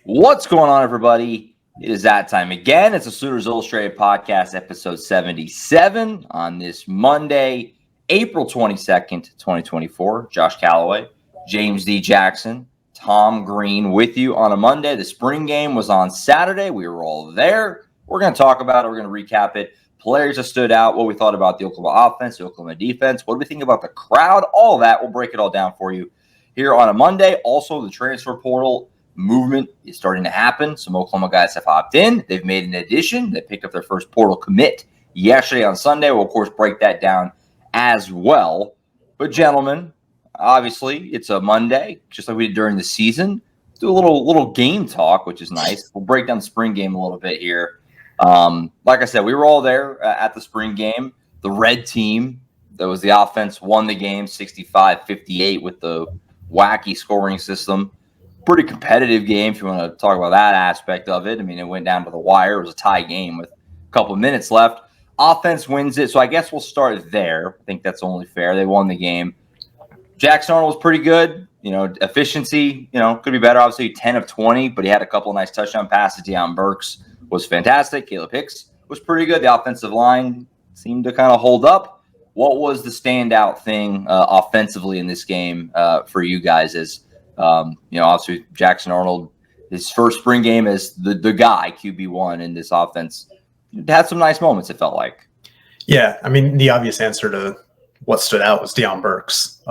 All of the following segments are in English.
What's going on, everybody? It is that time again. It's a Sooners Illustrated podcast, episode 77 on this Monday, April 22nd, 2024. Josh Callaway, James D. Jackson, Tom Green with you on a Monday. The spring game was on Saturday. We were all there. We're going to talk about it. We're going to recap it. Players that stood out, what we thought about the Oklahoma offense, the Oklahoma defense, what do we think about the crowd, all of that. We'll break it all down for you here on a Monday. Also, the transfer portal movement is starting to happen. Some Oklahoma guys have hopped in. They've made an addition. They picked up their first portal commit yesterday on Sunday. We'll, of course, break that down as well. But, gentlemen, obviously, it's a Monday, just like we did during the season. Let's do a little game talk, which is nice. We'll break down the spring game a little bit here. Like I said, we were all there at the spring game. The red team, that was the offense, won the game 65-58 with the wacky scoring system. Pretty competitive game if you want to talk about that aspect of it. I mean, it went down to the wire. It was a tie game with a couple of minutes left. Offense wins it, so I guess we'll start there. I think that's only fair. They won the game. Jackson Arnold was pretty good. Efficiency, could be better. Obviously, 10 of 20, but he had a couple of nice touchdown passes. Deion Burks was fantastic. Caleb Hicks was pretty good. The offensive line seemed to kind of hold up. What was the standout thing offensively in this game for you guys? As obviously Jackson Arnold, his first spring game as the guy QB1 in this offense, had some nice moments. It felt like. Yeah, I mean, the obvious answer to what stood out was Deion Burks.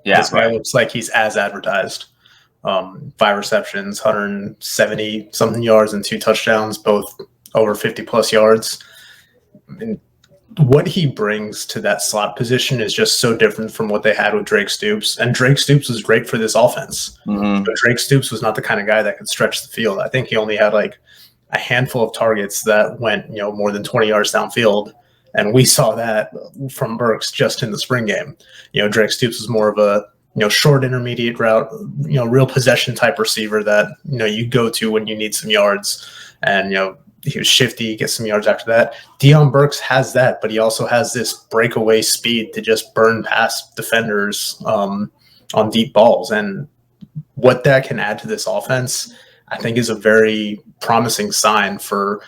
This guy looks like he's as advertised. 5 receptions, 170 something yards, and 2 touchdowns, both over 50 plus yards. And what he brings to that slot position is just so different from what they had with Drake Stoops. And Drake Stoops was great for this offense. Mm-hmm. But Drake Stoops was not the kind of guy that could stretch the field. I think he only had like a handful of targets that went, more than 20 yards downfield. And we saw that from Burks just in the spring game. Drake Stoops was more of a, short intermediate route, real possession type receiver that, you go to when you need some yards. And, he was shifty, get some yards after that. Deion Burks has that, but he also has this breakaway speed to just burn past defenders on deep balls. And what that can add to this offense, I think, is a very promising sign for,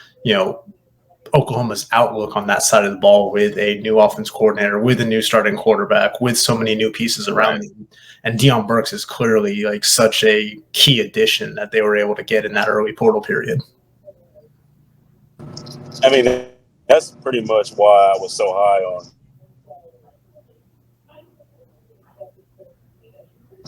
Oklahoma's outlook on that side of the ball with a new offense coordinator, with a new starting quarterback, with so many new pieces around him. And Deion Burks is clearly like such a key addition that they were able to get in that early portal period. I mean, that's pretty much why I was so high on.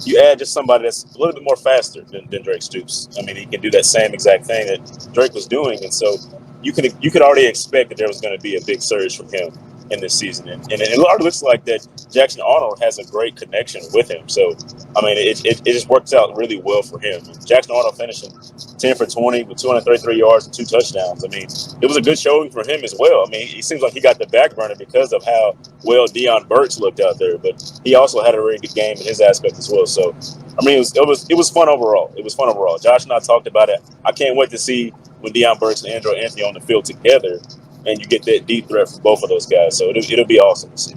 You add just somebody that's a little bit more faster than Drake Stoops. I mean, he can do that same exact thing that Drake was doing, and so you could already expect that there was going to be a big surge from him in this season. And it already looks like that Jackson Arnold has a great connection with him. So, I mean, it just works out really well for him. Jackson Arnold finishing 10 for 20 with 233 yards and 2 touchdowns. I mean, it was a good showing for him as well. I mean, he seems like he got the back burner because of how well Deion Burks looked out there. But he also had a really good game in his aspect as well. So, I mean, it was fun overall. It was fun overall. Josh and I talked about it. I can't wait to see when Deion Burks and Andrew Anthony on the field together, and you get that deep threat from both of those guys. So it'll be awesome to see.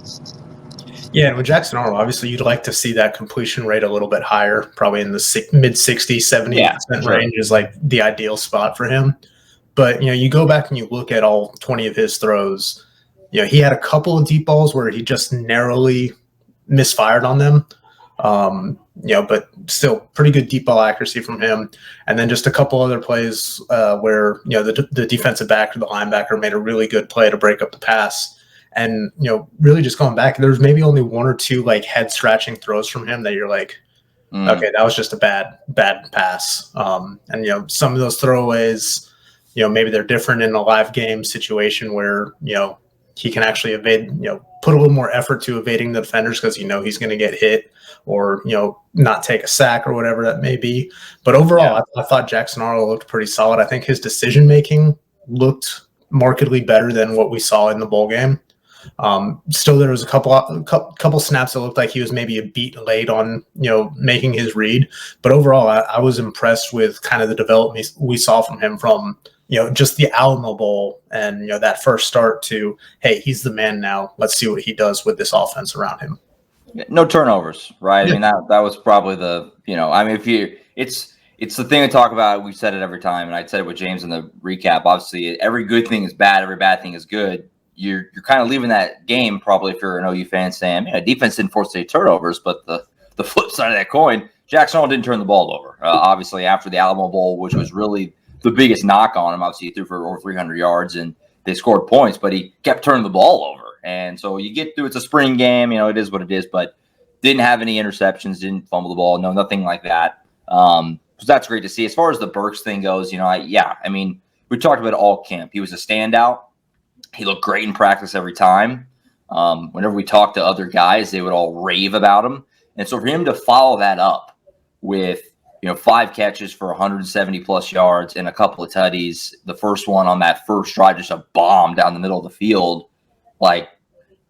Yeah, and with Jackson Arnold, obviously you'd like to see that completion rate a little bit higher, probably in the mid-60s, 70% range is like the ideal spot for him. But, you go back and you look at all 20 of his throws, he had a couple of deep balls where he just narrowly misfired on them. But still pretty good deep ball accuracy from him. And then just a couple other plays where, the defensive back or the linebacker made a really good play to break up the pass. And, really just going back, there's maybe only 1 or 2 like head scratching throws from him that you're like, okay, that was just a bad pass. And, some of those throwaways, maybe they're different in a live game situation where, he can actually evade, put a little more effort to evading the defenders because, he's going to get hit or, not take a sack or whatever that may be. But overall, I thought Jackson Arnold looked pretty solid. I think his decision-making looked markedly better than what we saw in the bowl game. Still, there was a couple snaps that looked like he was maybe a beat late on, making his read. But overall, I was impressed with kind of the development we saw from him from, just the Alamo Bowl and, that first start to, hey, he's the man now. Let's see what he does with this offense around him. No turnovers, right? Yeah. I mean, that was probably the, it's it's the thing I talk about. We've said it every time, and I said it with James in the recap. Obviously, every good thing is bad. Every bad thing is good. You're kind of leaving that game probably if you're an OU fan saying, defense didn't force any turnovers, but the flip side of that coin, Jackson Arnold didn't turn the ball over. Obviously, after the Alamo Bowl, which was really the biggest knock on him, obviously he threw for over 300 yards and they scored points, but he kept turning the ball over. And so you get through, it's a spring game, it is what it is, but didn't have any interceptions, didn't fumble the ball, nothing like that. So that's great to see. As far as the Burks thing goes, we talked about it all camp. He was a standout. He looked great in practice every time. Whenever we talked to other guys, they would all rave about him. And so for him to follow that up with, 5 catches for 170 plus yards and a couple of tutties, the first one on that first drive, just a bomb down the middle of the field, like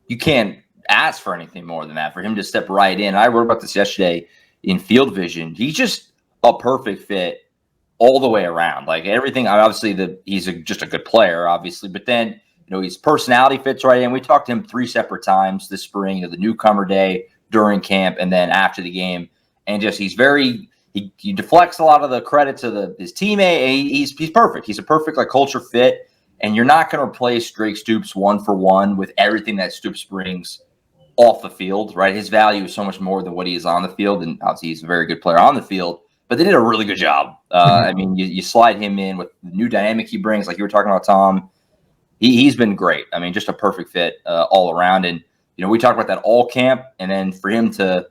you can't ask for anything more than that. For him to step right in. I wrote about this yesterday in Field Vision. He's just a perfect fit all the way around. Like everything, obviously he's just a good player, obviously, but then, his personality fits right in. We talked to him 3 separate times this spring, the newcomer day, during camp, and then after the game. And just he deflects a lot of the credit to his teammate. He's perfect. He's a perfect culture fit. And you're not going to replace Drake Stoops 1-for-1 with everything that Stoops brings off the field, right? His value is so much more than what he is on the field. And obviously he's a very good player on the field, but they did a really good job. You slide him in with the new dynamic he brings, like you were talking about, Tom. He's been great. Just a perfect fit all around. And, we talked about that all camp. And then for him to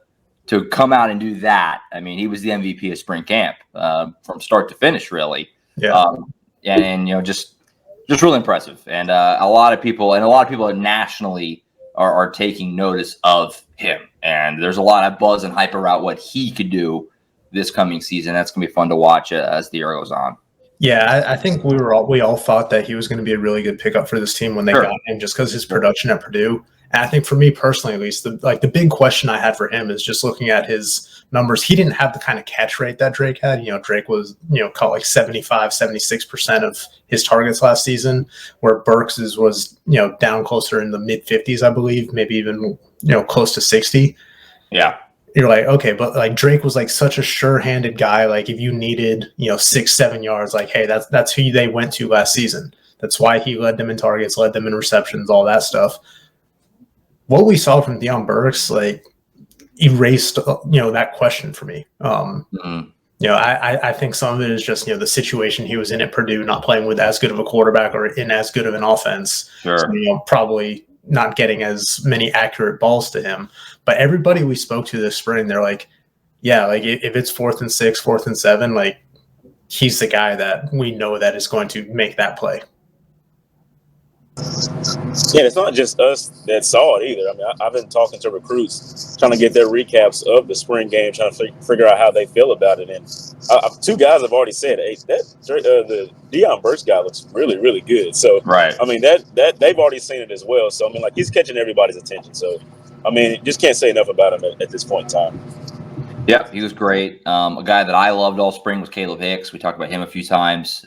come out and do that, he was the MVP of spring camp from start to finish, really. Yeah. Just really impressive. And a lot of people nationally are taking notice of him. And there's a lot of buzz and hype around what he could do this coming season. That's going to be fun to watch as the year goes on. Yeah, I think we all thought that he was going to be a really good pickup for this team when they got him, just because his production at Purdue. And I think for me personally, at least, the big question I had for him is just looking at his numbers. He didn't have the kind of catch rate that Drake had. Drake was caught 75-76% of his targets last season, where Burks was down closer in the mid 50s, I believe, maybe even close to 60. Yeah. You're like, okay, but Drake was such a sure-handed guy. If you needed 6-7 yards, hey, that's who they went to last season. That's why he led them in targets, led them in receptions, all that stuff. What we saw from Deion Burks erased that question for me. I think some of it is just the situation he was in at Purdue, not playing with as good of a quarterback or in as good of an offense. Sure. So, probably not getting as many accurate balls to him. But everybody we spoke to this spring, they're like, yeah, if it's 4th and 6, 4th and 7, he's the guy that we know that is going to make that play. Yeah, it's not just us that saw it either. I've been talking to recruits, trying to get their recaps of the spring game, trying to figure out how they feel about it. And 2 guys have already said, "Hey, the Deion Burks guy looks really, really good." So, right. That they've already seen it as well. So, he's catching everybody's attention. So, just can't say enough about him at this point in time. Yeah, he was great. A guy that I loved all spring was Caleb Hicks. We talked about him a few times.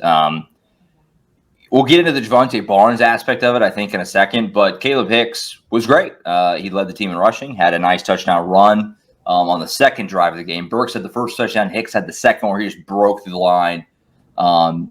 We'll get into the Javonte Barnes aspect of it, I think, in a second. But Caleb Hicks was great. He led the team in rushing, had a nice touchdown run on the second drive of the game. Burks had the first touchdown. Hicks had the second where he just broke through the line.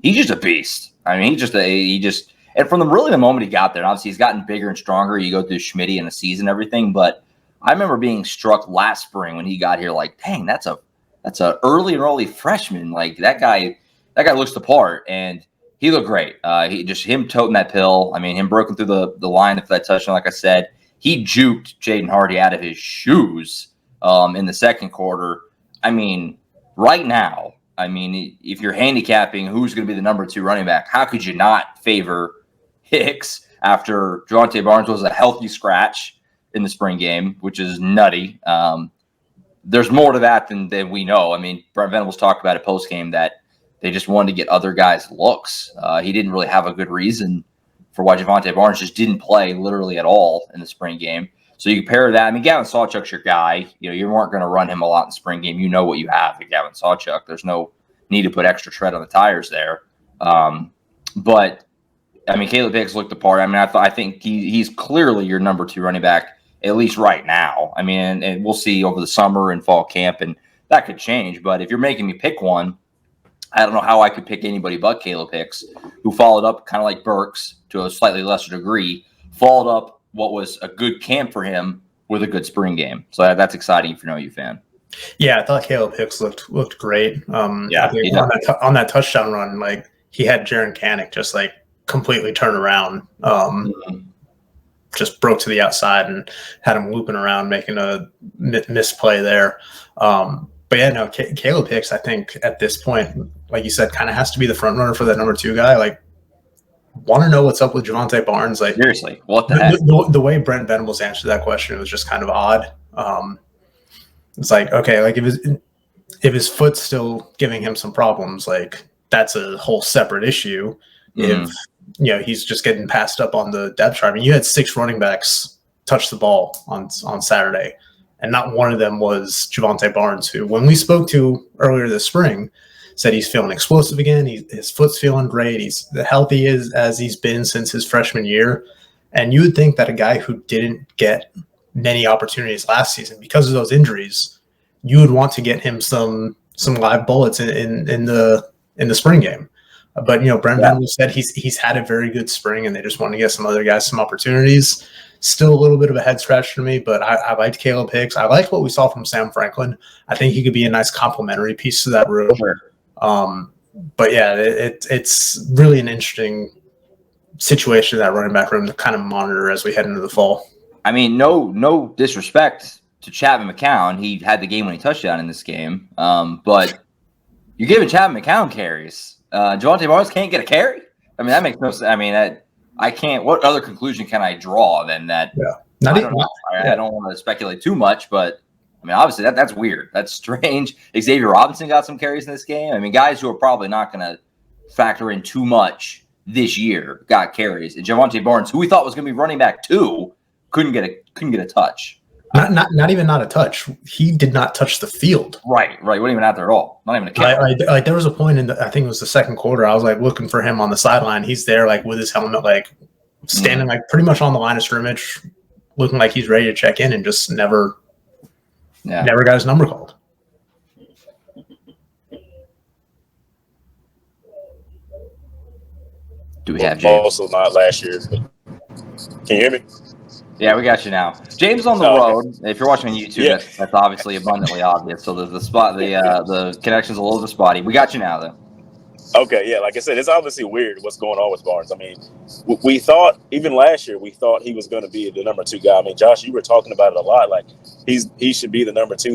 He's just a beast. And from the moment he got there, and obviously he's gotten bigger and stronger. You go through Schmitty and the season and everything. But I remember being struck last spring when he got here, dang, that's a early freshman. That guy looks the part. And he looked great. Him toting that pill. Him broken through the line for that touchdown. Like I said, he juked Jaden Hardy out of his shoes in the second quarter. Right now, if you're handicapping who's going to be the number 2 running back, how could you not favor Hicks after Javonte Barnes was a healthy scratch in the spring game, which is nutty. There's more to that than we know. Brent Venables talked about it post game that they just wanted to get other guys looks. He didn't really have a good reason for why Javonte Barnes just didn't play literally at all in the spring game. So you compare that. Gavin Sawchuk's your guy. You weren't going to run him a lot in the spring game. You know what you have at Gavin Sawchuk. There's no need to put extra tread on the tires there. But Caleb Hicks looked the part. I think he's clearly your number 2 running back, at least right now. And we'll see over the summer and fall camp, and that could change. But if you're making me pick one, I don't know how I could pick anybody but Caleb Hicks, who followed up kind of like Burks to a slightly lesser degree, followed up what was a good camp for him with a good spring game. So that's exciting if you're an OU fan. Yeah, I thought Caleb Hicks looked great. Yeah, I think on that touchdown run, like he had Jaren Kanak just like completely turn around, just broke to the outside and had him looping around, making a misplay there. But yeah, no, Caleb Hicks, I think at this point, like you said, kind of has to be the front runner for that number 2 guy. Like, want to know what's up with Javonte Barnes? Like, seriously, what the heck? The way Brent Venables answered that question was just kind of odd. It's like, okay, like if his foot's still giving him some problems, like that's a whole separate issue. If he's just getting passed up on the depth chart. I mean, you had 6 running backs touch the ball on Saturday, and not one of them was Javonte Barnes, who, when we spoke to earlier this spring, said he's feeling explosive again. His foot's feeling great. He's healthy as he's been since his freshman year. And you would think that a guy who didn't get many opportunities last season because of those injuries, you would want to get him some live bullets in the spring game. But Brent Venables said he's had a very good spring, and they just want to get some other guys some opportunities. Still a little bit of a head scratch for me, but I liked Caleb Hicks. I liked what we saw from Sam Franklin. I think he could be a nice complementary piece to that room. Sure. But yeah, it's really an interesting situation, that running back room, to kind of monitor as we head into the fall. I mean, no disrespect to Chapman McCown. He had the game-winning touchdown in this game. But you're giving Chapman McCown carries. Javonte Barnes can't get a carry? I mean, that makes no sense. I mean, I can't – what other conclusion can I draw than that? Yeah. I don't want to speculate too much, but I mean, obviously that's weird. That's strange. Xavier Robinson got some carries in this game. I mean, guys who are probably not going to factor in too much this year got carries. And Javonte Barnes, who we thought was going to be running back 2, couldn't get a touch. Not even a touch. He did not touch the field. Right. Wasn't even out there at all. Not even a carry. Like there was a point I think it was the second quarter, I was like looking for him on the sideline. He's there like with his helmet, like standing like pretty much on the line of scrimmage, looking like he's ready to check in, and just never got his number called. Do we have James? Also not last year. But can you hear me? Yeah, we got you now. James is on the road. Okay. If you're watching on YouTube, that's obviously abundantly obvious. So the connection's a little bit spotty. We got you now, though. Okay, yeah, like I said, it's obviously weird what's going on with Barnes. I mean, we thought, even last year, we thought he was going to be the number 2 guy. I mean, Josh, you were talking about it a lot. Like, he should be the number 2,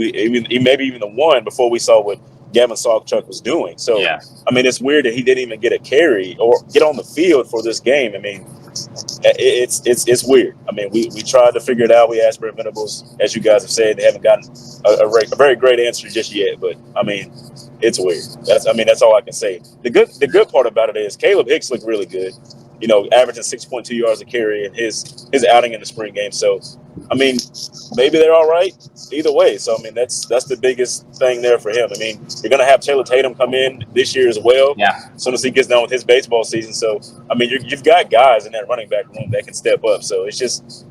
maybe even the 1 before we saw what Gavin Sawchuk was doing. So, I mean, it's weird that he didn't even get a carry or get on the field for this game. I mean, it's weird. I mean, we tried to figure it out. We asked Brent Venables, as you guys have said, they haven't gotten a very great answer just yet. But I mean, it's weird. That's all I can say. The good part about it is Caleb Hicks looked really good. Averaging 6.2 yards a carry in his outing in the spring game. So, I mean, maybe they're all right either way. So, I mean, that's the biggest thing there for him. I mean, you're going to have Taylor Tatum come in this year as well. Yeah. As soon as he gets done with his baseball season. So, I mean, you've got guys in that running back room that can step up. So, it's just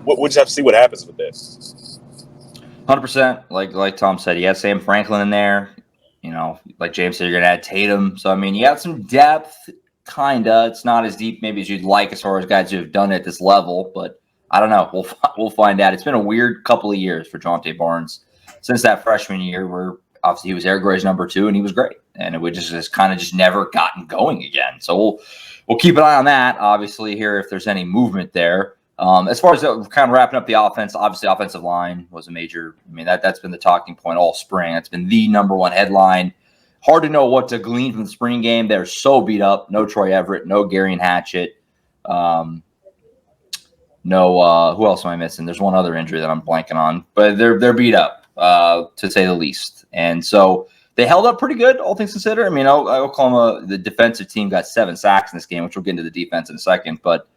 we'll just have to see what happens with that. 100%. Like Tom said, you have Sam Franklin in there. Like James said, you're going to add Tatum. So, I mean, you got some depth. Kinda. It's not as deep maybe as you'd like as far as guys who have done it at this level, but I don't know. We'll find out. It's been a weird couple of years for Javonte Barnes since that freshman year, where obviously he was Eric Gray's number 2 and he was great, and it would just kind of never gotten going again. So we'll keep an eye on that. Obviously, here if there's any movement there. As far as kind of wrapping up the offense, obviously offensive line was a major. I mean that's been the talking point all spring. That's been the number 1 headline. Hard to know what to glean from the spring game. They're so beat up. No Troy Everett, no Garion Hatchett. No, who else am I missing? There's one other injury that I'm blanking on. But they're beat up, to say the least. And so they held up pretty good, all things considered. I mean, Oklahoma, the defensive team, got 7 sacks in this game, which we'll get into the defense in a second. But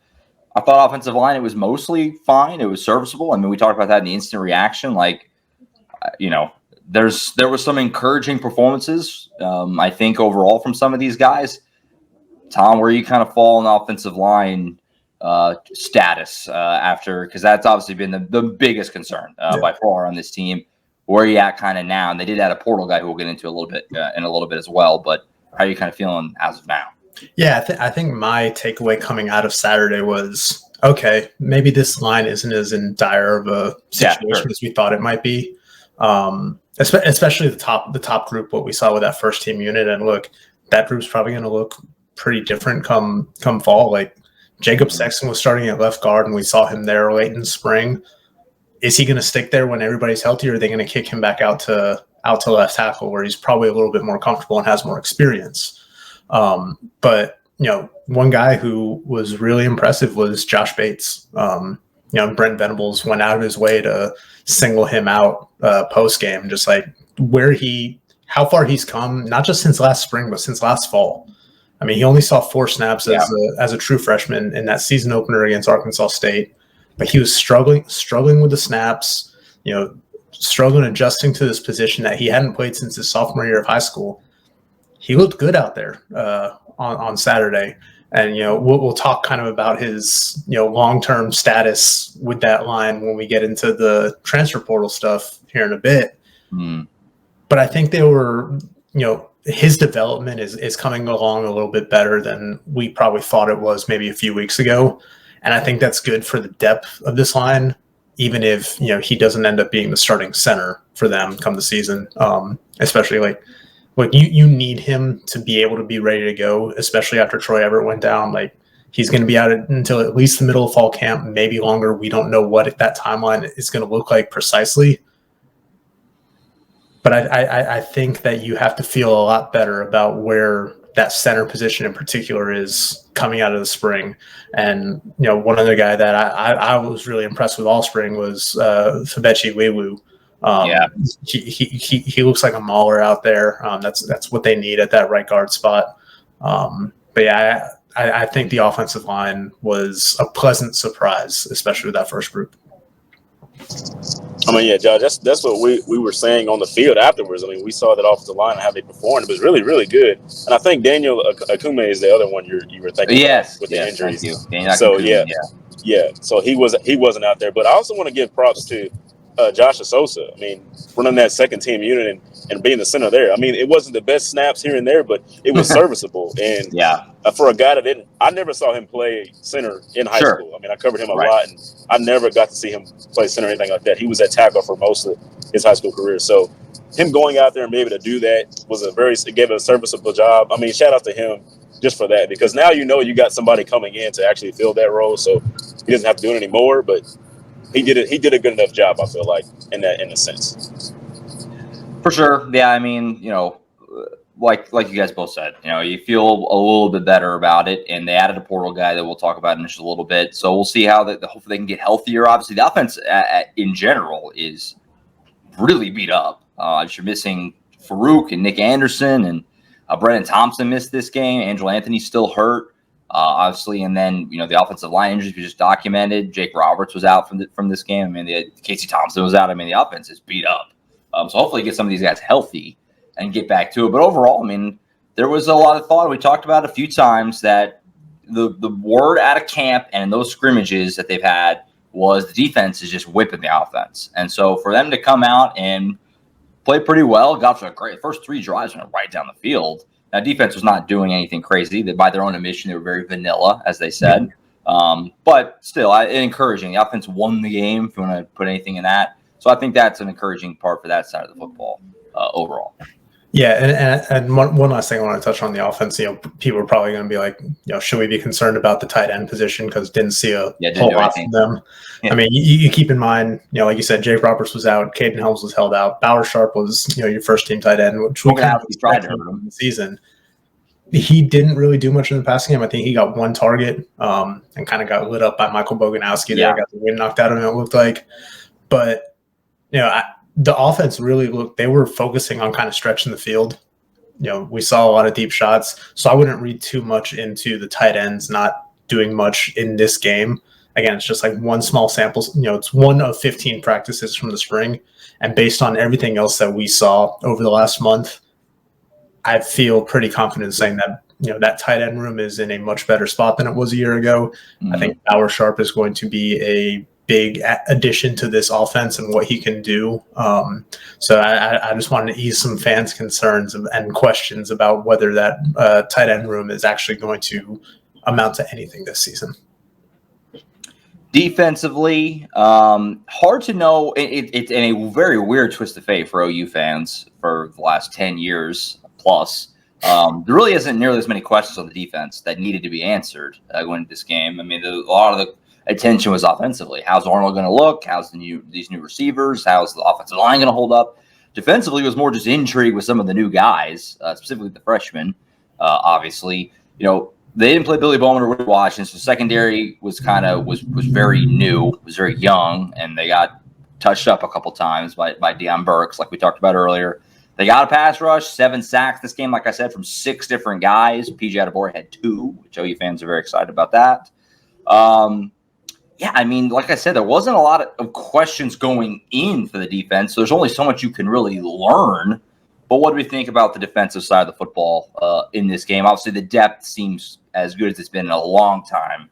I thought offensive line, it was mostly fine. It was serviceable. I mean, we talked about that in the instant reaction. There was some encouraging performances, I think, overall from some of these guys. Tom, where you kind of fall in the offensive line status after, because that's obviously been the biggest concern by far on this team. Where are you at kind of now? And they did add a portal guy who we'll get into a little bit as well. But How are you kind of feeling as of now? Yeah, I think my takeaway coming out of Saturday was, okay, maybe this line isn't as in dire of a situation as we thought it might be. Especially the top group, what we saw with that first team unit. And look, that group's probably going to look pretty different come fall. Like Jacob Sexton was starting at left guard, and we saw him there late in spring. Is he going to stick there when everybody's healthy, or are they going to kick him back out to left tackle, where he's probably a little bit more comfortable and has more experience? But one guy who was really impressive was Josh Bates. Brent Venables went out of his way to single him out post game, just like how far he's come, not just since last spring, but since last fall. I mean, he only saw 4 snaps as a true freshman in that season opener against Arkansas State, but he was struggling with the snaps, struggling adjusting to this position that he hadn't played since his sophomore year of high school. He looked good out there on Saturday. And, we'll talk kind of about his, long-term status with that line when we get into the transfer portal stuff here in a bit. But I think they were, his development is coming along a little bit better than we probably thought it was maybe a few weeks ago. And I think that's good for the depth of this line, even if, he doesn't end up being the starting center for them come the season, especially like you need him to be able to be ready to go, especially after Troy Everett went down. Like, he's going to be out until at least the middle of fall camp, maybe longer. We don't know what that timeline is going to look like precisely. But I think that you have to feel a lot better about where that center position in particular is coming out of the spring. And, one other guy that I was really impressed with all spring was Febechi Wewu. He looks like a mauler out there. That's what they need at that right guard spot. But yeah, I think the offensive line was a pleasant surprise, especially with that first group. I mean, yeah, Josh, that's what we were saying on the field afterwards. I mean, we saw that offensive line and how they performed. It was really, really good. And I think Daniel Akume is the other one you were thinking about with the injuries. Thank you. So yeah. So he wasn't out there. But I also want to give props to Josh Asosa. I mean, running that second team unit and being the center there. I mean, it wasn't the best snaps here and there, but it was serviceable. And for a guy that I never saw him play center in high school. I mean, I covered him a lot, and I never got to see him play center or anything like that. He was at tackle for most of his high school career. So him going out there and being able to do that gave it a serviceable job. I mean, shout out to him just for that, because now you got somebody coming in to actually fill that role. So he doesn't have to do it anymore, but he did a good enough job, I feel like, in a sense. For sure. Yeah, I mean, like you guys both said, you feel a little bit better about it. And they added a portal guy that we'll talk about in just a little bit. So we'll see how hopefully they can get healthier. Obviously, the offense in general is really beat up. You're missing Farouk and Nick Anderson, and Brennan Thompson missed this game. Angelo Anthony's still hurt. Obviously, and then the offensive line injuries we just documented. Jake Roberts was out from this game. I mean, Casey Thompson was out. I mean, the offense is beat up. So hopefully, get some of these guys healthy and get back to it. But overall, I mean, there was a lot of thought. We talked about a few times that the word out of camp and in those scrimmages that they've had was the defense is just whipping the offense. And so for them to come out and play pretty well, got to a great first 3 drives went right down the field. Now, defense was not doing anything crazy. By their own admission, they were very vanilla, as they said. But still, encouraging. The offense won the game, if you want to put anything in that. So I think that's an encouraging part for that side of the football overall. Yeah, and one last thing I want to touch on the offense. People are probably going to be like, should we be concerned about the tight end position because didn't see a whole lot from them. Yeah. I mean, you keep in mind, like you said, Jake Roberts was out, Caden Helms was held out, Bauer Sharp was your first team tight end, which we kind of expected in the season. He didn't really do much in the passing game. I think he got 1 target and kind of got lit up by Michael Boganowski. There, got the wind knocked out of him. It looked like, but the offense really looked, they were focusing on kind of stretching the field. We saw a lot of deep shots. So I wouldn't read too much into the tight ends not doing much in this game. Again, it's just like one small sample. It's 1 of 15 practices from the spring. And based on everything else that we saw over the last month, I feel pretty confident saying that, that tight end room is in a much better spot than it was a year ago. I think Bauer Sharp is going to be a big addition to this offense and what he can do. So I just wanted to ease some fans' concerns and questions about whether that tight end room is actually going to amount to anything this season. Defensively, hard to know. It's in a very weird twist of fate for OU fans for the last 10 years plus. There really isn't nearly as many questions on the defense that needed to be answered going into this game. I mean, a lot of the attention was offensively. How's Arnold going to look? How's these new receivers? How's the offensive line going to hold up? Defensively, it was more just intrigue with some of the new guys, specifically the freshmen. Obviously, they didn't play Billy Bowman or Woody Washington, so secondary was very new, was very young, and they got touched up a couple times by Deion Burks, like we talked about earlier. They got a pass rush, 7 sacks this game, like I said, from 6 different guys. PJ Adebawore had 2, which OU fans are very excited about that. I mean, like I said, there wasn't a lot of questions going in for the defense. So there's only so much you can really learn. But what do we think about the defensive side of the football in this game? Obviously, the depth seems as good as it's been in a long time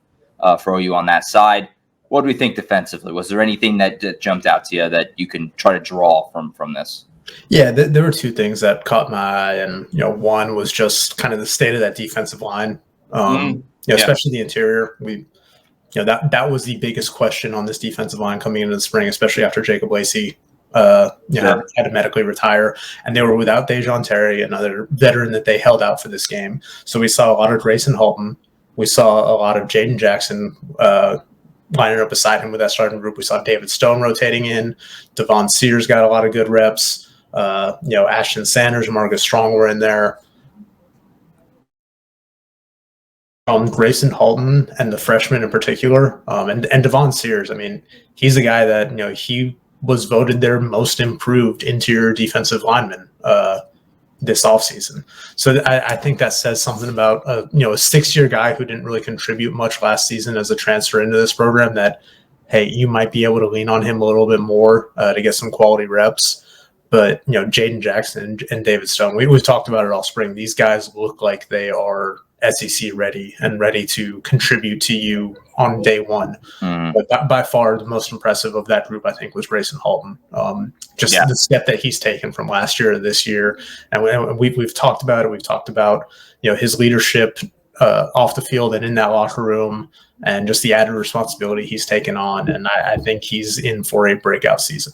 for OU on that side. What do we think defensively? Was there anything that jumped out to you that you can try to draw from this? Yeah, there were 2 things that caught my eye, and one was just kind of the state of that defensive line, especially the interior. That was the biggest question on this defensive line coming into the spring, especially after Jacob Lacey had to medically retire, and they were without Dejon Terry, another veteran that they held out for this game. So we saw a lot of Grayson Halton. We saw a lot of Jaden Jackson lining up beside him with that starting group. We saw David Stone rotating in. Devon Sears got a lot of good reps. Ashton Sanders and Marcus Strong were in there. Grayson Halton and the freshman in particular, and Devon Sears. I mean, he's a guy that he was voted their most improved interior defensive lineman this offseason. So I think that says something about a 6-year guy who didn't really contribute much last season as a transfer into this program. That you might be able to lean on him a little bit more to get some quality reps. But Jaden Jackson and David Stone, we've talked about it all spring. These guys look like they are SEC ready and ready to contribute to you on day one. But by far the most impressive of that group, I think, was Grayson Halton. The step that he's taken from last year to this year, and we've talked about it. We've talked about his leadership off the field and in that locker room, and just the added responsibility he's taken on. And I think he's in for a breakout season.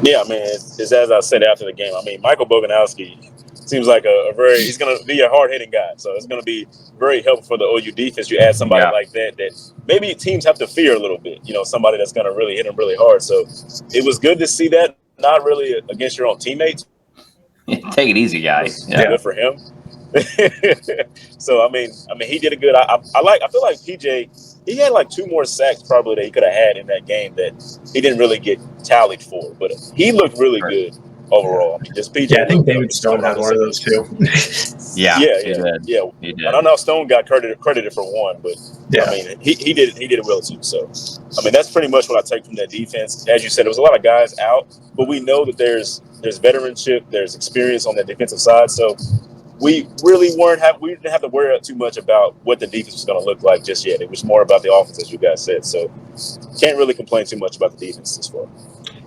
Yeah, I mean, it's as I said after the game. I mean, Michael Boganowski seems like he's going to be a hard-hitting guy. So it's going to be very helpful for the OU defense. You add somebody like that maybe teams have to fear a little bit, somebody that's going to really hit them really hard. So it was good to see that, not really against your own teammates. Take it easy, guys. Good for him. So, I mean, he did a good. I feel like PJ, he had like 2 more sacks probably that he could have had in that game that he didn't really get tallied for. But he looked really good overall. I mean, just PJ. Yeah, I think David Stone had one of those too. Yeah. He did. I don't know if Stone got credited for one, but I mean, he did it well too. So, I mean, that's pretty much what I take from that defense. As you said, there was a lot of guys out, but we know that there's veteranship, there's experience on that defensive side. So we really didn't have to worry too much about what the defense was going to look like just yet. It was more about the offense, as you guys said. So can't really complain too much about the defense this far.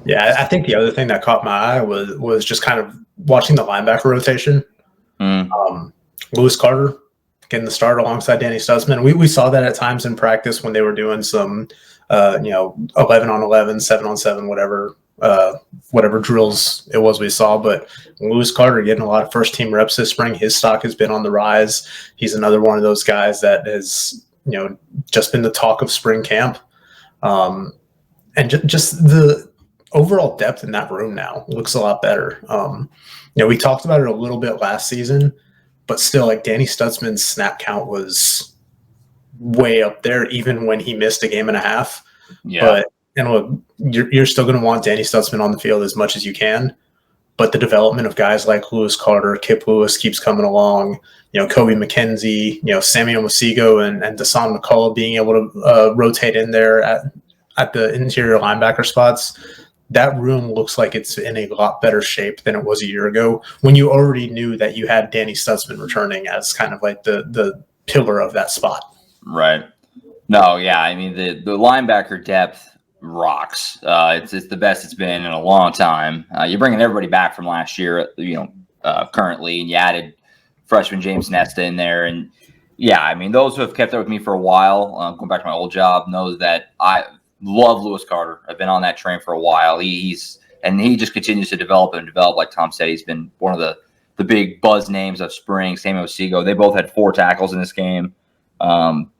Yeah, I think the other thing that caught my eye was just kind of watching the linebacker rotation. Lewis Carter getting the start alongside Danny Stutzman. We saw that at times in practice when they were doing some 11-on-11, 7-on-7, whatever drills it was we saw. But Lewis Carter getting a lot of first team reps this spring. His stock has been on the rise. He's another one of those guys that has just been the talk of spring camp. And just the overall depth in that room now looks a lot better. We talked about it a little bit last season, but still, like, Danny Stutzman's snap count was way up there, even when he missed a game and a half. Yeah. But look, you're still going to want Danny Stutzman on the field as much as you can. But the development of guys like Lewis Carter, Kip Lewis keeps coming along. Kobe McKenzie, Samuel Masigo and Dasan McCullough being able to rotate in there at the interior linebacker spots. That room looks like it's in a lot better shape than it was a year ago, when you already knew that you had Danny Stutzman returning as kind of like the pillar of that spot. Right. No, yeah. I mean, the linebacker depth rocks. It's the best it's been in a long time. You're bringing everybody back from last year, currently, and you added freshman James Nesta in there. And yeah, I mean, those who have kept up with me for a while, going back to my old job, knows that I love Lewis Carter. I've been on that train for a while. He just continues to develop and develop. Like Tom said, he's been one of the big buzz names of spring. Sammy Osigo. They both had 4 tackles in this game.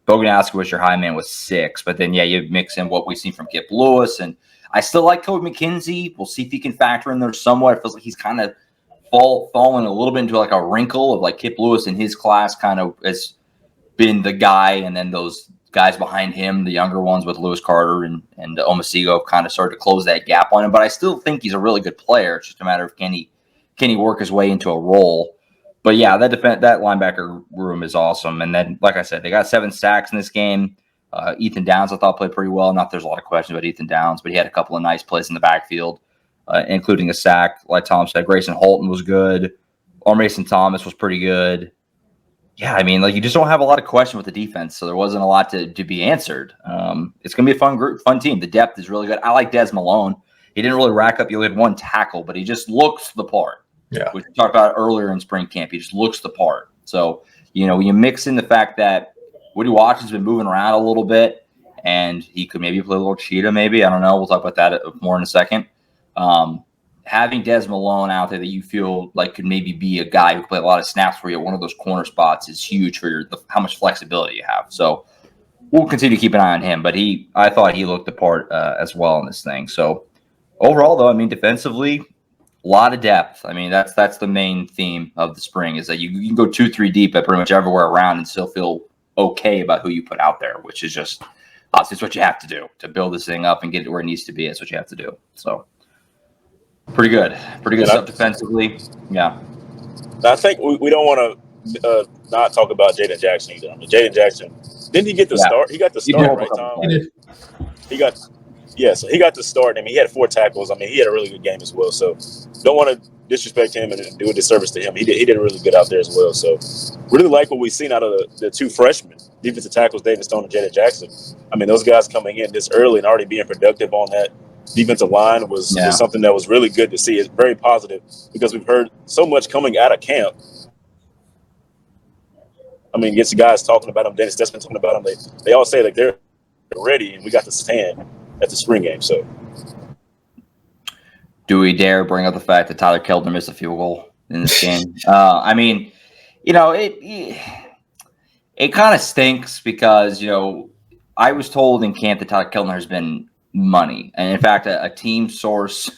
Boganowski was your high man with 6, but then you mix in what we've seen from Kip Lewis, and I still like Cody McKenzie. We'll see if he can factor in there somewhat. It feels like he's kind of fallen a little bit into like a wrinkle of like Kip Lewis in his class kind of has been the guy, and then those guys behind him, the younger ones with Lewis Carter and Omasigo, have kind of started to close that gap on him. But I still think he's a really good player. It's just a matter of can he work his way into a role. But yeah, that linebacker room is awesome. And then, like I said, they got 7 sacks in this game. Ethan Downs, I thought, played pretty well. Not there's a lot of questions about Ethan Downs, but he had a couple of nice plays in the backfield, including a sack. Like Tom said, Grayson Holton was good. Or Mason Thomas was pretty good. Yeah, I mean, like you just don't have a lot of question with the defense, so there wasn't a lot to be answered. It's going to be a fun group, fun team. The depth is really good. I like Des Malone. He didn't really rack up. He only had 1 tackle, but he just looks the part. Yeah, we talked about it earlier in spring camp. He just looks the part. So, when you mix in the fact that Woody Watson's been moving around a little bit, and he could maybe play a little cheetah, maybe. I don't know. We'll talk about that more in a second. Having Des Malone out there that you feel like could maybe be a guy who can play a lot of snaps for you at one of those corner spots is huge for how much flexibility you have. So we'll continue to keep an eye on him. But I thought he looked the part as well in this thing. So overall, though, I mean, defensively, a lot of depth. I mean, that's the main theme of the spring is that you can go 2-3 deep at pretty much everywhere around and still feel okay about who you put out there, which is just obviously it's what you have to do to build this thing up and get it where it needs to be. It's what you have to do. So pretty good stuff defensively. Yeah. I think we don't want to not talk about Jaden Jackson either. I mean, Jaden Jackson, didn't he get the start? He got the start, right, Tom? He got the start. I mean, he had 4 tackles. I mean, he had a really good game as well. So don't want to disrespect him and do a disservice to him. He did really good out there as well. So really like what we've seen out of the 2 freshmen, defensive tackles, David Stone and Jaden Jackson. I mean, those guys coming in this early and already being productive on that defensive line was something that was really good to see. It's very positive because we've heard so much coming out of camp. I mean, gets the guys talking about them, Dennis Desmond talking about them. They all say like they're ready, and we got to stand at the spring game. So, do we dare bring up the fact that Tyler Keldner missed a field goal in this game? I mean, it kind of stinks because I was told in camp that Tyler Keldner has been money, and in fact, a team source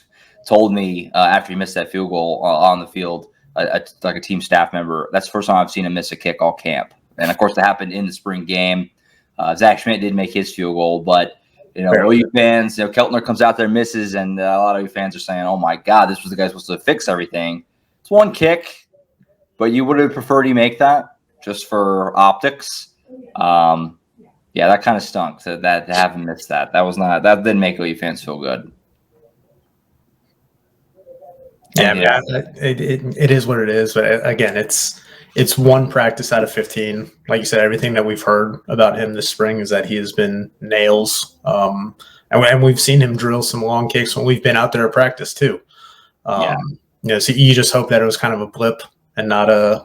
told me after he missed that field goal on the field, like a team staff member, that's the first time I've seen him miss a kick all camp. And of course, that happened in the spring game. Zach Schmidt did make his field goal, but OU fans, Keltner comes out there, misses, and a lot of OU fans are saying, "Oh my God, this was the guy supposed to fix everything." It's 1 kick, but you would have preferred he make that just for optics. Yeah, that kind of stunk to have him miss that. That didn't make OU fans feel good. Yeah, it is what it is. But again, it's 1 practice out of 15. Like you said, everything that we've heard about him this spring is that he has been nails. And we've seen him drill some long kicks when we've been out there at practice too. So you just hope that it was kind of a blip and not a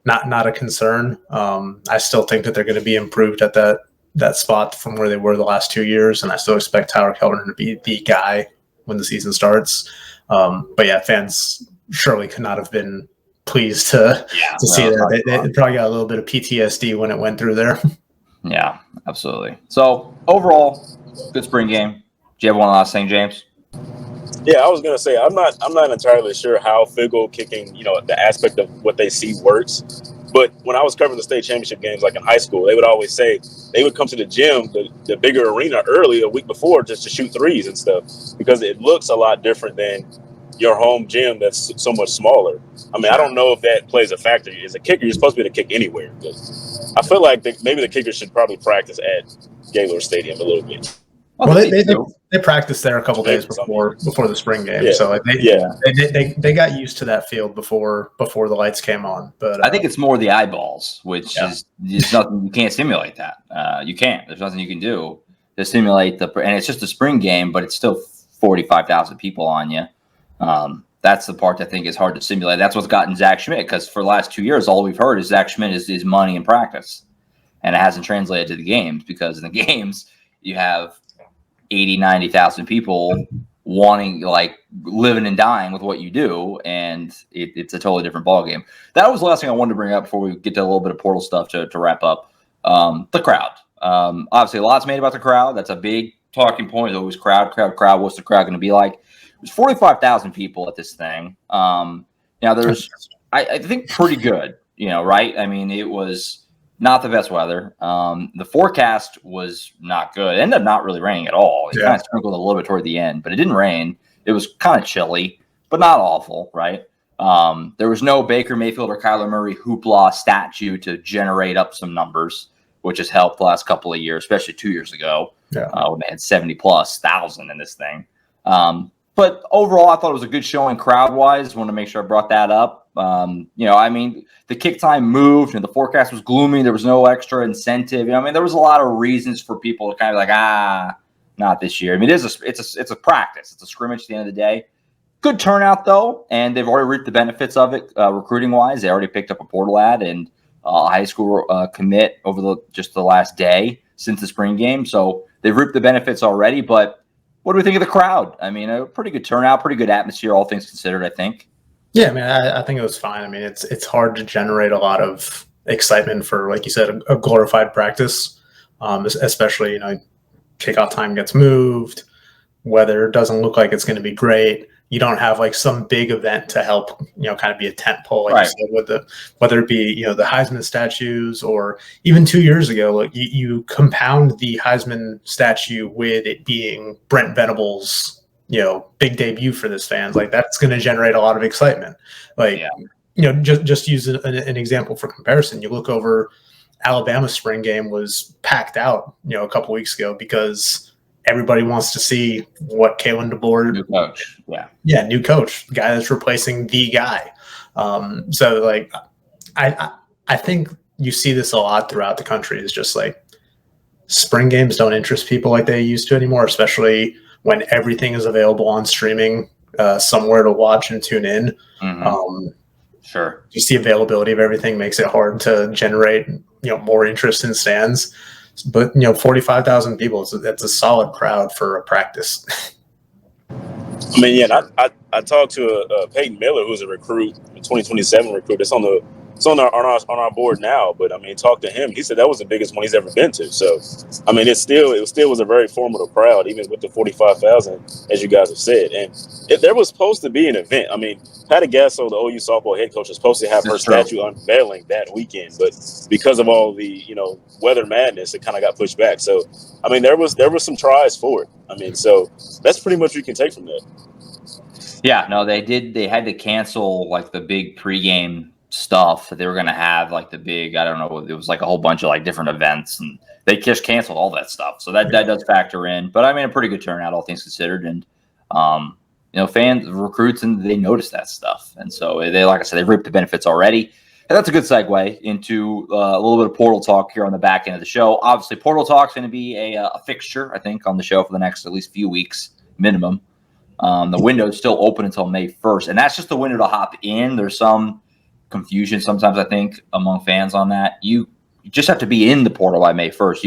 not a concern. I still think that they're going to be improved at that spot from where they were the last 2 years, and I still expect Tyler Keldner to be the guy when the season starts. But yeah, fans surely could not have been pleased to see that. They probably got a little bit of PTSD when it went through there. Yeah, absolutely. So overall, good spring game. Do you have one last thing, James? Yeah, I was gonna say I'm not entirely sure how field goal kicking, the aspect of what they see works. But when I was covering the state championship games, like in high school, they would always say they would come to the gym, the bigger arena early a week before just to shoot threes and stuff because it looks a lot different than your home gym that's so much smaller. I mean, I don't know if that plays a factor. As a kicker, you're supposed to be able to kick anywhere. But I feel like maybe the kicker should probably practice at Gaylord Stadium a little bit. Well, they practiced there a couple days before the spring game, so like they got used to that field before the lights came on. But I think it's more the eyeballs, which is nothing. You can't simulate that. You can't. There's nothing you can do to simulate and it's just a spring game, but it's still 45,000 people on you. That's the part I think is hard to simulate. That's what's gotten Zach Schmidt, because for the last 2 years, all we've heard is Zach Schmidt is money in practice, and it hasn't translated to the games, because in the games you have 80, 90,000 people wanting, like, living and dying with what you do, and it's a totally different ballgame. That was the last thing I wanted to bring up before we get to a little bit of portal stuff to wrap up. The crowd. Obviously, a lot's made about the crowd. That's a big talking point. It's always crowd. What's the crowd going to be like? There's 45,000 people at this thing. Now, there's, I think, pretty good, right? I mean, it was not the best weather. The forecast was not good. It ended up not really raining at all. It kind of sprinkled a little bit toward the end, but it didn't rain. It was kind of chilly, but not awful, right? There was no Baker Mayfield or Kyler Murray hoopla statue to generate up some numbers, which has helped the last couple of years, especially 2 years ago when they had 70,000+ in this thing. But overall, I thought it was a good showing crowd-wise. Want to make sure I brought that up. I mean, the kick time moved, and the forecast was gloomy. There was no extra incentive. I mean, there was a lot of reasons for people to kind of like, not this year. I mean, it's a practice. It's a scrimmage at the end of the day. Good turnout, though, and they've already reaped the benefits of it recruiting-wise. They already picked up a portal ad and a high school commit over just the last day since the spring game. So they've reaped the benefits already, but what do we think of the crowd? I mean, a pretty good turnout, pretty good atmosphere, all things considered, I think. Yeah, I mean, I think it was fine. I mean, it's hard to generate a lot of excitement for, like you said, a glorified practice, especially, kickoff time gets moved, weather doesn't look like it's going to be great. You don't have like some big event to help, kind of be a tent pole, like you said, with whether it be, the Heisman statues, or even 2 years ago, like you compound the Heisman statue with it being Brent Venables' big debut for this fans. Like, that's going to generate a lot of excitement. Like, just use an example for comparison. You look over Alabama's spring game was packed out, a couple weeks ago, because everybody wants to see what Kalen DeBoer, new coach, new coach, the guy that's replacing the guy. So like, I think you see this a lot throughout the country. Is just like, spring games don't interest people like they used to anymore, especially when everything is available on streaming, somewhere to watch and tune in. Mm-hmm. Sure. Just the availability of everything makes it hard to generate, more interest in stands. But 45,000 people, that's a solid crowd for a practice. I mean, I talked to Peyton Miller, who's a recruit, a 2027 recruit. It's on our board now. But I mean, talk to him. He said that was the biggest one he's ever been to. So, I mean, it still was a very formidable crowd, even with the 45,000, as you guys have said. And there was supposed to be an event. I mean, Patty Gasso, the OU softball head coach, is supposed to have her statue unveiling that weekend, but because of all the weather madness, it kind of got pushed back. So, I mean, there was some tries for it. I mean, so that's pretty much what you can take from that. Yeah, no, they did. They had to cancel like the big pregame stuff that they were going to have, like the big, I don't know, it was like a whole bunch of like different events, and they just canceled all that stuff. So that does factor in. But I mean, a pretty good turnout, all things considered, and fans, recruits, and they noticed that stuff, and so they, like I said, they've reaped the benefits already. And that's a good segue into a little bit of portal talk here on the back end of the show. Obviously, portal talk is going to be a fixture, I think, on the show for the next at least few weeks minimum. The window is still open until May 1st, and that's just the window to hop in. There's some confusion sometimes, I think, among fans on that. You just have to be in the portal by May 1st.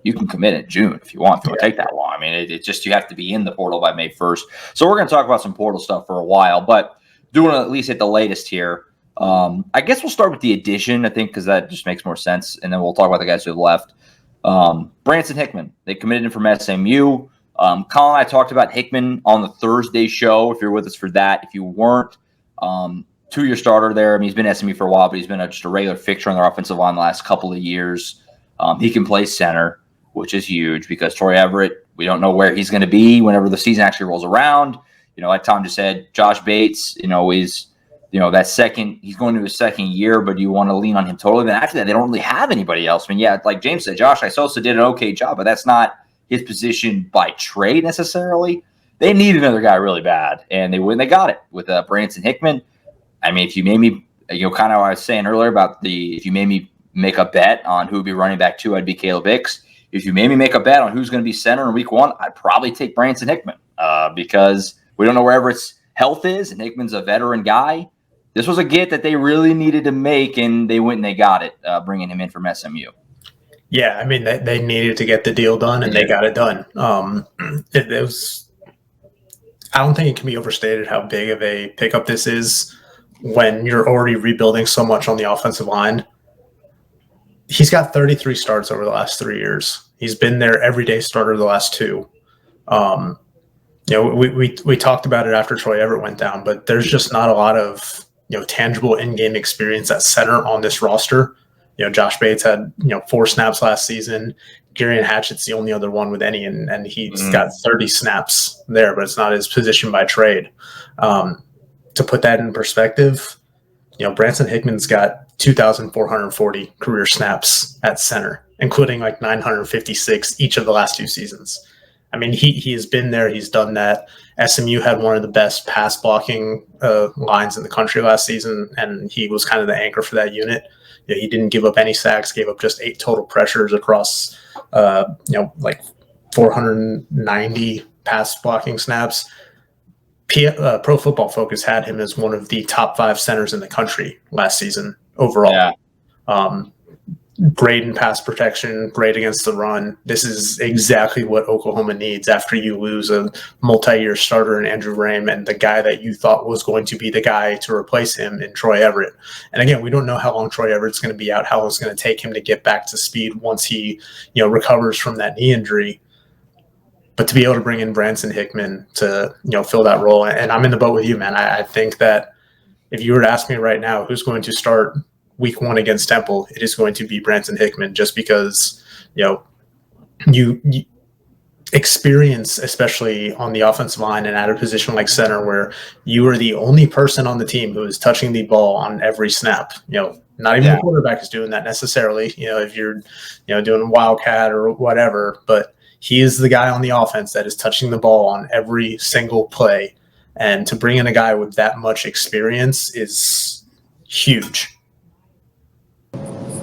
You can commit in June if you want to. It'll take that long. I mean, it just, you have to be in the portal by May 1st. So we're going to talk about some portal stuff for a while, but do want to at least hit the latest here. I guess we'll start with the addition, I think, because that just makes more sense, and then we'll talk about the guys who have left. Branson Hickman, they committed him from SMU. Colin and I talked about Hickman on the Thursday show, if you're with us for that. If you weren't, 2-year starter there. I mean, he's been SMU for a while, but he's been just a regular fixture on their offensive line the last couple of years. He can play center, which is huge because Troy Everett, we don't know where he's going to be whenever the season actually rolls around. Like Tom just said, Josh Bates, he's going to his second year, but do you want to lean on him totally? Then after that, they don't really have anybody else. I mean, yeah, like James said, Josh Isosa did an okay job, but that's not his position by trade necessarily. They need another guy really bad, and they got it with Branson Hickman. I mean, if you made me, kind of what I was saying earlier about if you made me make a bet on who would be running back 2, I'd be Caleb Hicks. If you made me make a bet on who's going to be center in week 1, I'd probably take Branson Hickman because we don't know where Everett's health is, and Hickman's a veteran guy. This was a get that they really needed to make, and they went and they got it, bringing him in from SMU. Yeah, I mean, they needed to get the deal done, and they got it done. It was. I don't think it can be overstated how big of a pickup this is when you're already rebuilding so much on the offensive line. He's got 33 starts over the last 3 years. He's been their everyday starter the last 2. We talked about it after Troy Everett went down, but there's just not a lot of tangible in-game experience at center on this roster. Josh Bates had 4 snaps last season. Garion Hatchett's the only other one with any, and he's got 30 snaps there, but it's not his position by trade. To put that in perspective, Branson Hickman's got 2,440 career snaps at center, including like 956 each of the last 2 seasons. I mean, he has been there. He's done that. SMU had one of the best pass blocking lines in the country last season, and he was kind of the anchor for that unit. He didn't give up any sacks, gave up just 8 total pressures across, like 490 pass blocking snaps. Pro Football Focus had him as one of the top 5 centers in the country last season overall. Yeah. Great in pass protection, great against the run. This is exactly what Oklahoma needs after you lose a multi-year starter in Andrew Rame and the guy that you thought was going to be the guy to replace him in Troy Everett. And again, we don't know how long Troy Everett's going to be out, how long it's going to take him to get back to speed once he, recovers from that knee injury. But to be able to bring in Branson Hickman to, fill that role, and I'm in the boat with you, man. I think that if you were to ask me right now who's going to start week 1 against Temple, it is going to be Branson Hickman, just because, you experience, especially on the offensive line and at a position like center where you are the only person on the team who is touching the ball on every snap. Not even the quarterback is doing that necessarily, if you're, doing a wildcat or whatever, but he is the guy on the offense that is touching the ball on every single play. And to bring in a guy with that much experience is huge.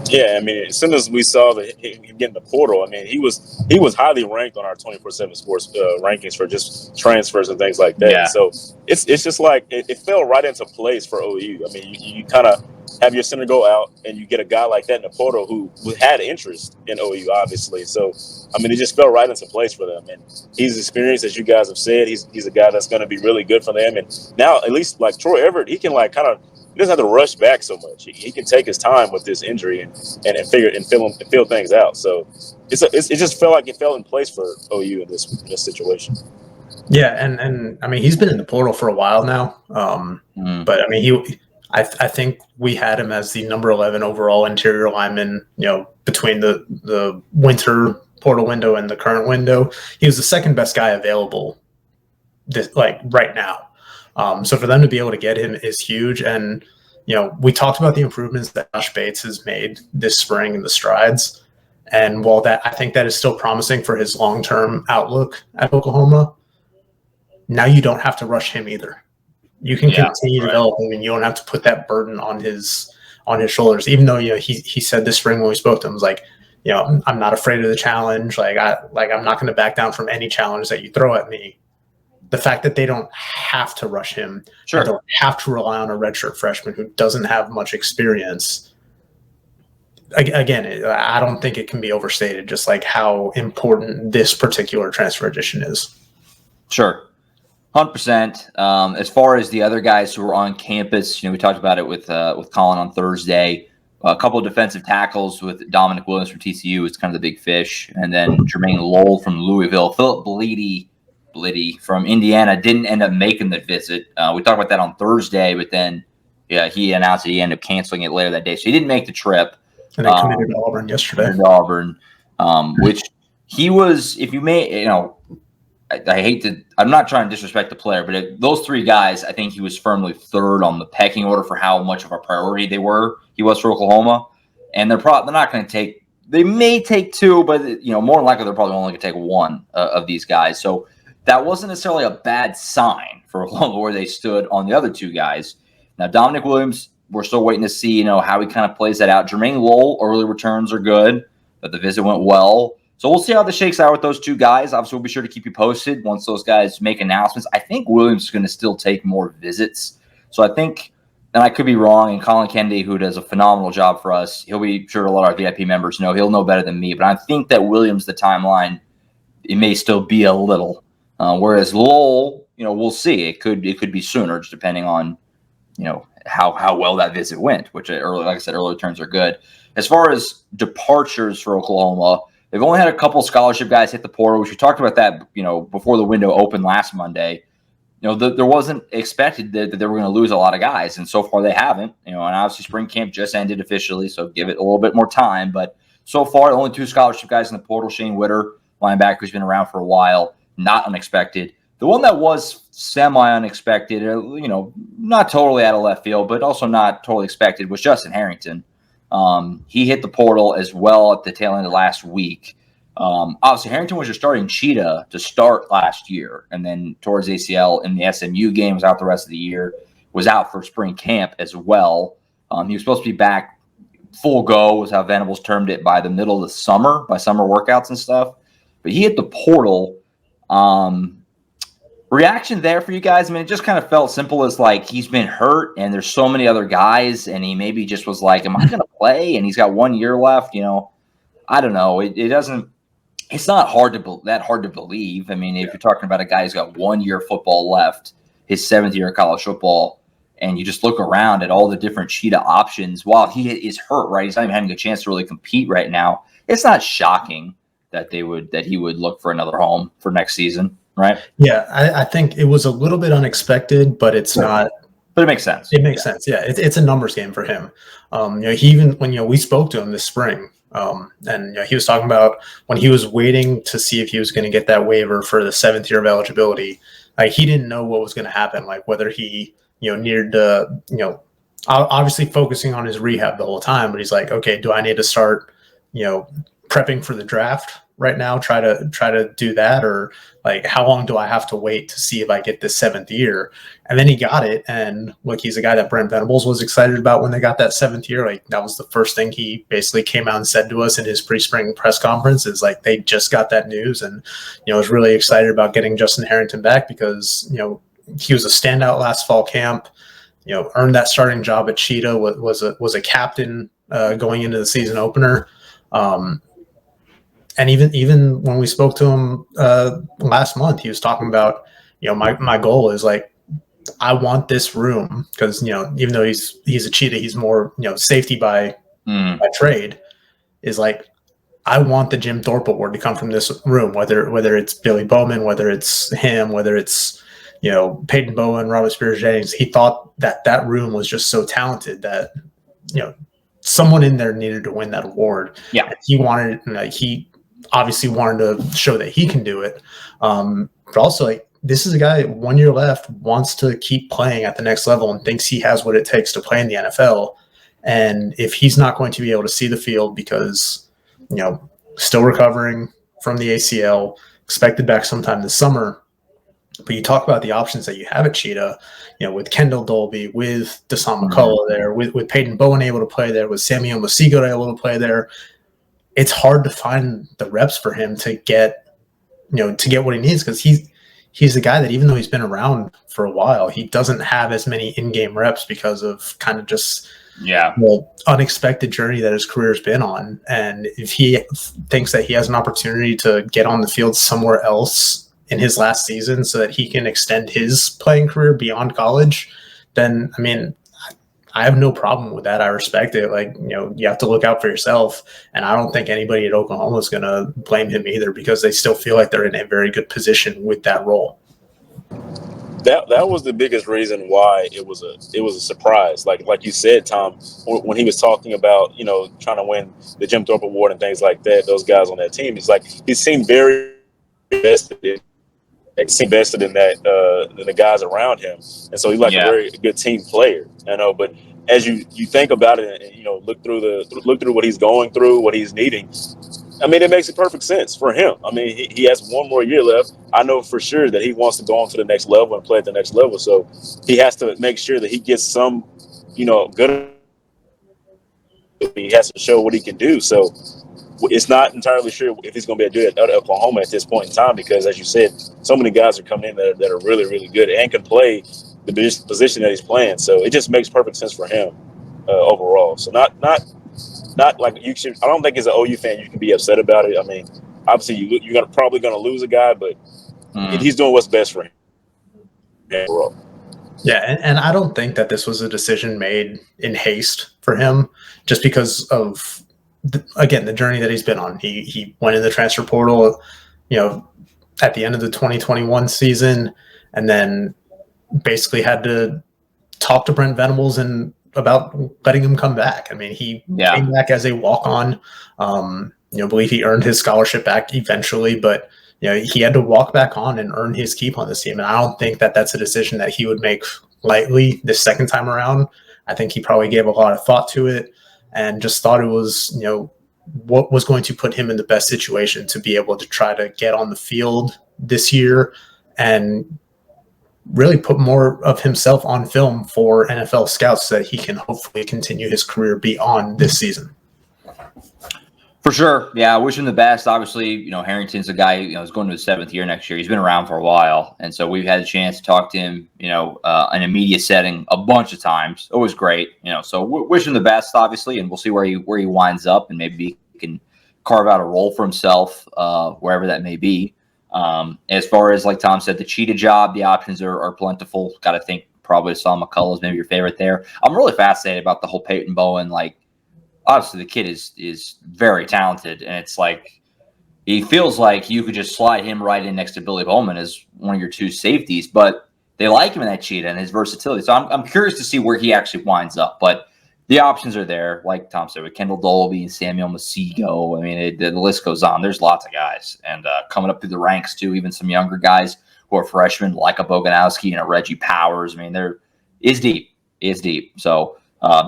Yeah, I mean, as soon as we saw him get in the portal, I mean, he was highly ranked on our 24/7 Sports rankings for just transfers and things like that. Yeah. So it's just like it fell right into place for OU. I mean, you kind of have your center go out, and you get a guy like that in the portal who had interest in OU, obviously. So I mean, it just fell right into place for them. And he's experienced, as you guys have said. He's a guy that's going to be really good for them. And now, at least like Troy Everett, he can like kind of. He doesn't have to rush back so much. He can take his time with this injury and figure and feel things out. So it just felt like it fell in place for OU in this situation. Yeah, and I mean, he's been in the portal for a while now. But I mean, I think we had him as the number 11 overall interior lineman. Between the winter portal window and the current window, he was the second best guy available. Right now. So for them to be able to get him is huge. And, we talked about the improvements that Josh Bates has made this spring and the strides. And while I think that is still promising for his long-term outlook at Oklahoma, now you don't have to rush him either. You can continue developing, and you don't have to put that burden on his shoulders. Even though, he said this spring when we spoke to him, was like, I'm not afraid of the challenge. I'm not going to back down from any challenge that you throw at me. The fact that they don't have to rush him, they don't have to rely on a redshirt freshman who doesn't have much experience. Again, I don't think it can be overstated just like how important this particular transfer edition is. Sure. 100%. As far as the other guys who were on campus, we talked about it with Colin on Thursday. A couple of defensive tackles with Dominic Williams from TCU is kind of the big fish. And then Jermaine Lowell from Louisville. Philip Blitty from Indiana didn't end up making the visit. We talked about that on Thursday, but then he announced that he ended up canceling it later that day. So he didn't make the trip. And they committed to Auburn yesterday. Which he was, if you may, I hate to, I'm not trying to disrespect the player, but those 3 guys, I think he was firmly 3rd on the pecking order for how much of a priority he was for Oklahoma. And they're not going to take They may take two, but more than likely they're probably only going to take one of these guys. So that wasn't necessarily a bad sign for Oklahoma where they stood on the other two guys. Now Dominic Williams, we're still waiting to see how he kind of plays that out. Jermaine Lowell, early returns are good, but the visit went well. So we'll see how this shakes out with those two guys. Obviously, we'll be sure to keep you posted once those guys make announcements. I think Williams is going to still take more visits. So I think, and I could be wrong, and Colin Kennedy, who does a phenomenal job for us, he'll be sure to let our VIP members know. He'll know better than me. But I think that Williams, the timeline, it may still be a little. Whereas Lowell, we'll see. It could be sooner, just depending on, how well that visit went, which like I said, early returns are good. As far as departures for Oklahoma, they've only had a couple scholarship guys hit the portal, which we talked about that, before the window opened last Monday. There wasn't expected that they were going to lose a lot of guys, and so far they haven't. And obviously spring camp just ended officially, so give it a little bit more time. But so far, only two scholarship guys in the portal. Shane Witter, linebacker, who's been around for a while, not unexpected. The one that was semi-unexpected, not totally out of left field, but also not totally expected, was Justin Harrington. He hit the portal as well at the tail end of last week. Obviously, Harrington was your starting cheetah to start last year, and then towards ACL in the SMU game, was out the rest of the year, was out for spring camp as well. He was supposed to be back full go, was how Venables termed it, by the middle of the summer, by summer workouts and stuff. But he hit the portal. Reaction there for you guys? I mean, it just kind of felt simple as like he's been hurt and there's so many other guys, and he maybe just was like, am I going to play? And he's got 1 year left. I don't know. It doesn't. It's not hard to believe. I mean, if you're talking about a guy who's got 1 year football left, his 7th year of college football, and you just look around at all the different cheetah options while he is hurt, right? He's not even having a chance to really compete right now. It's not shocking that he would look for another home for next season. Right. Yeah, I think it was a little bit unexpected, but it's not. But it makes sense. It makes sense. Yeah, it's a numbers game for him. He even when we spoke to him this spring, and he was talking about when he was waiting to see if he was going to get that waiver for the 7th year of eligibility. Like he didn't know what was going to happen. Like whether he needed to obviously focusing on his rehab the whole time, but he's like, okay, do I need to start prepping for the draft right now, try to do that, or like how long do I have to wait to see if I get this 7th year? And then he got it, and look, he's a guy that Brent Venables was excited about when they got that 7th year. Like that was the first thing he basically came out and said to us in his pre-spring press conference is like they just got that news, and was really excited about getting Justin Harrington back because he was a standout last fall camp. Earned that starting job at Cheetah, was a captain going into the season opener. And even when we spoke to him last month, he was talking about, my goal is like, I want this room because, even though he's a cheetah, he's more, safety by trade, is like, I want the Jim Thorpe Award to come from this room, whether it's Billy Bowman, whether it's him, whether it's, Peyton Bowen, Robert Spears Jennings. He thought that room was just so talented that, someone in there needed to win that award. Yeah. And he wanted, he obviously wanted to show that he can do it. But also like, this is a guy 1 year left, wants to keep playing at the next level and thinks he has what it takes to play in the NFL. And if he's not going to be able to see the field because, still recovering from the ACL, expected back sometime this summer, but you talk about the options that you have at Cheetah, with Kendall Dolby, with Deshaun McCullough there, with Peyton Bowen able to play there, with Samuel Masigo able to play there. It's hard to find the reps for him to get what he needs because he's the guy that even though he's been around for a while, he doesn't have as many in-game reps because of kind of just the unexpected journey that his career's been on. And if he thinks that he has an opportunity to get on the field somewhere else in his last season so that he can extend his playing career beyond college, then, I mean, I have no problem with that. I respect it. Like, you have to look out for yourself. And I don't think anybody at Oklahoma is going to blame him either because they still feel like they're in a very good position with that role. That was the biggest reason why it was a surprise. Like you said, Tom, when he was talking about, trying to win the Jim Thorpe Award and things like that, those guys on that team, it's like he seemed very invested in that than the guys around him, and so he's like a very good team player, but as you think about it and look through what he's going through, what he's needing, I mean, it makes perfect sense for him. I mean, he has one more year left. I know for sure that he wants to go on to the next level and play at the next level. So he has to make sure that he gets some, good. He has to show what he can do. So it's not entirely sure if he's going to be able to do it at Oklahoma at this point in time, because, as you said, so many guys are coming in that are really, really good and can play the position that he's playing. So it just makes perfect sense for him overall. So not like you should. I don't think as an OU fan you can be upset about it. I mean, obviously you're probably going to lose a guy, but he's doing what's best for him overall. Yeah, and I don't think that this was a decision made in haste for him, just because of again the journey that he's been on. He went in the transfer portal, at the end of the 2021 season, and then basically had to talk to Brent Venables and about letting him come back. I mean, he came back as a walk-on. Believe he earned his scholarship back eventually, but he had to walk back on and earn his keep on this team. And I don't think that that's a decision that he would make lightly this second time around. I think he probably gave a lot of thought to it and just thought it was, what was going to put him in the best situation to be able to try to get on the field this year and really put more of himself on film for NFL scouts so that he can hopefully continue his career beyond this season. For sure. Yeah, I wish him the best. Obviously, Harrington's a guy, he's going to his 7th year next year. He's been around for a while. And so we've had a chance to talk to him, in a media setting a bunch of times. Always great. So wish him the best, obviously, and we'll see where he winds up, and maybe he can carve out a role for himself wherever that may be. As far as, like Tom said, the cheetah job, the options are plentiful. Got to think probably Saul McCullough is maybe your favorite there. I'm really fascinated about the whole Peyton Bowen, obviously the kid is very talented, and it's like he feels like you could just slide him right in next to Billy Bowman as one of your two safeties, but they like him in that cheetah and his versatility. So I'm curious to see where he actually winds up, but the options are there, like Tom said, with Kendall Dolby and Samuel Masigo. I mean, the list goes on. There's lots of guys, and coming up through the ranks too, even some younger guys who are freshmen like a Boganowski and a Reggie Powers. I mean, it's deep. So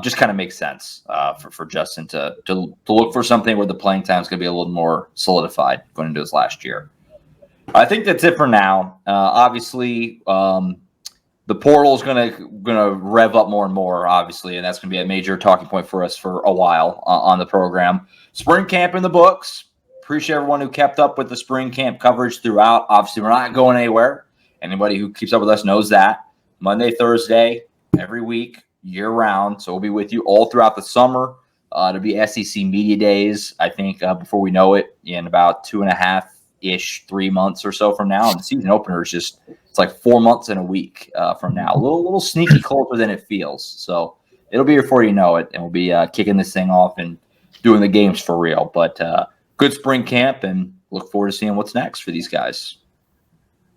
just kind of makes sense for Justin to look for something where the playing time is going to be a little more solidified going into his last year. I think that's it for now. Obviously, the portal is going to rev up more and more, obviously, and that's going to be a major talking point for us for a while on the program. Spring camp in the books. Appreciate everyone who kept up with the spring camp coverage throughout. Obviously, we're not going anywhere. Anybody who keeps up with us knows that. Monday, Thursday, every week, year-round. So we'll be with you all throughout the summer. It'll be SEC Media Days, I think, before we know it, in about 2.5-ish, 3 months or so from now. And the season opener is just – it's like 4 months and a week from now. A little sneaky closer than it feels. So it'll be before you know it, and we'll be kicking this thing off and doing the games for real. But good spring camp, and look forward to seeing what's next for these guys.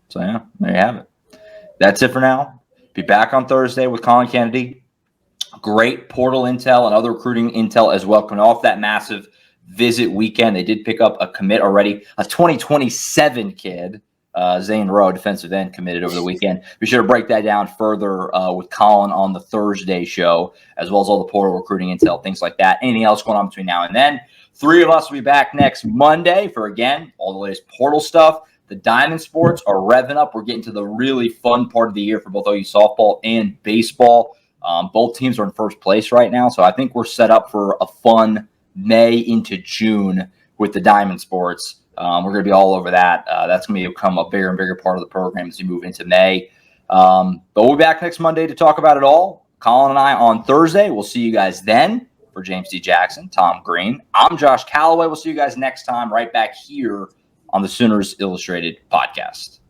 So, yeah, there you have it. That's it for now. Be back on Thursday with Colin Kennedy. Great portal intel and other recruiting intel as well. Coming off that massive visit weekend, they did pick up a commit already, a 2027 kid. Zane Rowe, defensive end, committed over the weekend. Be sure to break that down further with Colin on the Thursday show, as well as all the portal recruiting intel, things like that. Anything else going on between now and then. 3 of us will be back next Monday for, again, all the latest portal stuff. The Diamond Sports are revving up. We're getting to the really fun part of the year for both OU softball and baseball. Both teams are in first place right now, so I think we're set up for a fun May into June with the Diamond Sports. We're going to be all over that. That's going to become a bigger and bigger part of the program as we move into May. But we'll be back next Monday to talk about it all. Colin and I on Thursday. We'll see you guys then. For James D. Jackson, Tom Green, I'm Josh Callaway. We'll see you guys next time right back here on the Sooners Illustrated podcast.